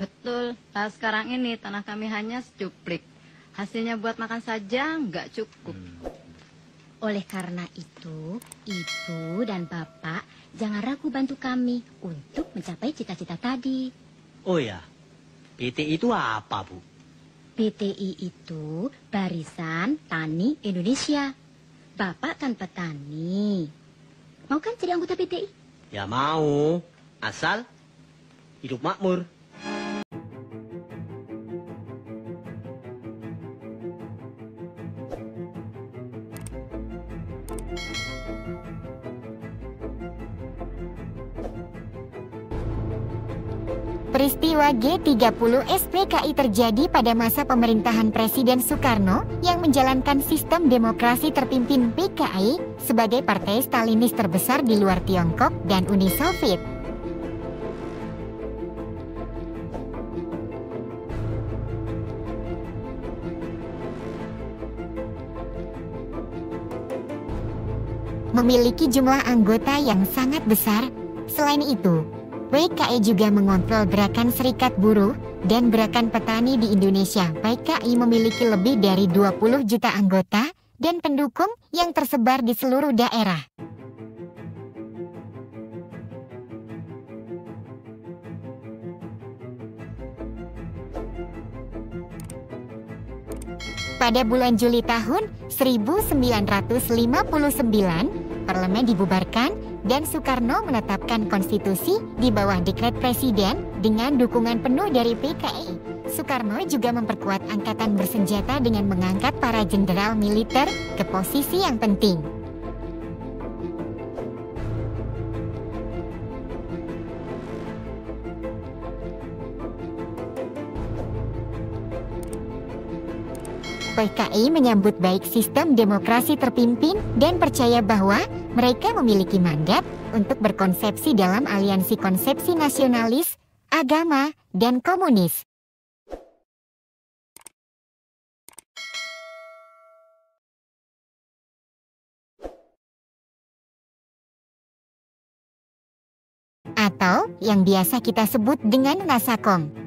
Betul, sekarang ini tanah kami hanya secuplik. Hasilnya buat makan saja nggak cukup. Oleh karena itu, Ibu dan Bapak jangan ragu bantu kami untuk mencapai cita-cita tadi. Oh ya, PTI itu apa, Bu? PTI itu Barisan Tani Indonesia. Bapak kan petani. Mau kan jadi anggota PTI? Ya mau, asal hidup makmur. Peristiwa G30 SPKI terjadi pada masa pemerintahan Presiden Soekarno yang menjalankan sistem demokrasi terpimpin PKI sebagai partai Stalinis terbesar di luar Tiongkok dan Uni Soviet. Memiliki jumlah anggota yang sangat besar. Selain itu, PKI juga mengontrol gerakan serikat buruh dan gerakan petani di Indonesia. PKI memiliki lebih dari 20 juta anggota dan pendukung yang tersebar di seluruh daerah. Pada bulan Juli tahun 1959, parlemen dibubarkan dan Soekarno menetapkan konstitusi di bawah dekret presiden dengan dukungan penuh dari PKI. Soekarno juga memperkuat angkatan bersenjata dengan mengangkat para jenderal militer ke posisi yang penting. PKI menyambut baik sistem demokrasi terpimpin dan percaya bahwa mereka memiliki mandat untuk berkonsepsi dalam aliansi konsepsi nasionalis, agama, dan komunis. Atau yang biasa kita sebut dengan Nasakong.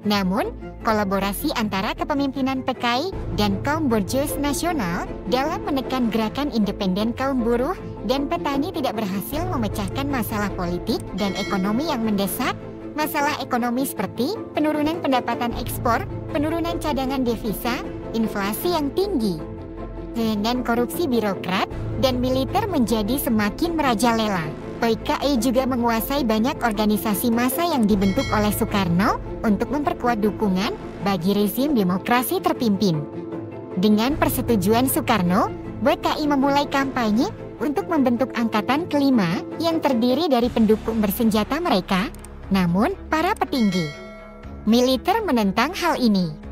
Namun, kolaborasi antara kepemimpinan PKI dan kaum borjuis nasional dalam menekan gerakan independen kaum buruh dan petani tidak berhasil memecahkan masalah politik dan ekonomi yang mendesak. Masalah ekonomi seperti penurunan pendapatan ekspor, penurunan cadangan devisa, inflasi yang tinggi, dan korupsi birokrat dan militer menjadi semakin merajalela. PKI juga menguasai banyak organisasi massa yang dibentuk oleh Soekarno untuk memperkuat dukungan bagi rezim demokrasi terpimpin. Dengan persetujuan Soekarno, PKI memulai kampanye untuk membentuk angkatan kelima yang terdiri dari pendukung bersenjata mereka. Namun, para petinggi militer menentang hal ini.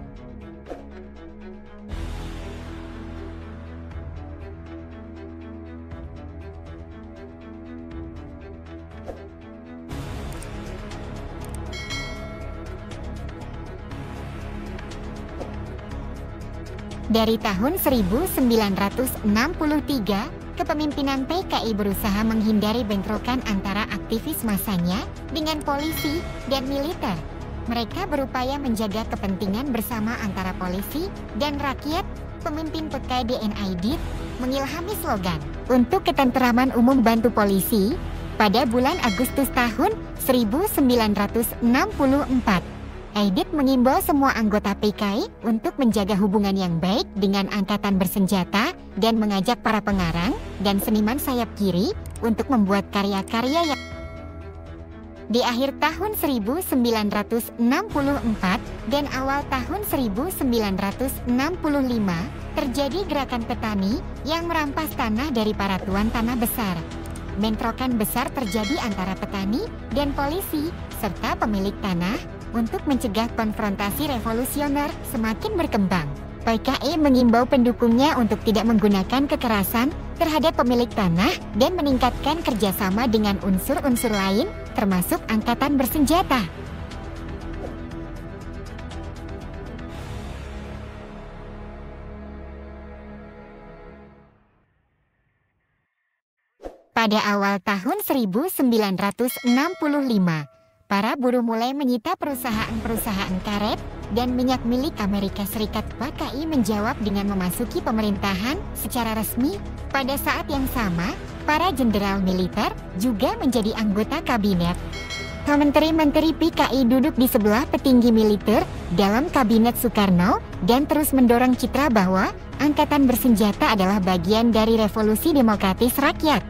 Dari tahun 1963, kepemimpinan PKI berusaha menghindari bentrokan antara aktivis massanya dengan polisi dan militer. Mereka berupaya menjaga kepentingan bersama antara polisi dan rakyat. Pemimpin PKI DN Aidit mengilhami slogan "Untuk ketenteraman umum bantu polisi" pada bulan Agustus tahun 1964. Aidit mengimbau semua anggota PKI untuk menjaga hubungan yang baik dengan angkatan bersenjata dan mengajak para pengarang dan seniman sayap kiri untuk membuat karya-karya yang... Di akhir tahun 1964 dan awal tahun 1965, terjadi gerakan petani yang merampas tanah dari para tuan tanah besar. Bentrokan besar terjadi antara petani dan polisi serta pemilik tanah untuk mencegah konfrontasi revolusioner semakin berkembang. PKI mengimbau pendukungnya untuk tidak menggunakan kekerasan terhadap pemilik tanah dan meningkatkan kerjasama dengan unsur-unsur lain, termasuk angkatan bersenjata. Pada awal tahun 1965, para buruh mulai menyita perusahaan-perusahaan karet dan minyak milik Amerika Serikat. PKI menjawab dengan memasuki pemerintahan secara resmi. Pada saat yang sama, para jenderal militer juga menjadi anggota kabinet. Menteri-menteri PKI duduk di sebelah petinggi militer dalam kabinet Soekarno dan terus mendorong citra bahwa angkatan bersenjata adalah bagian dari revolusi demokratis rakyat.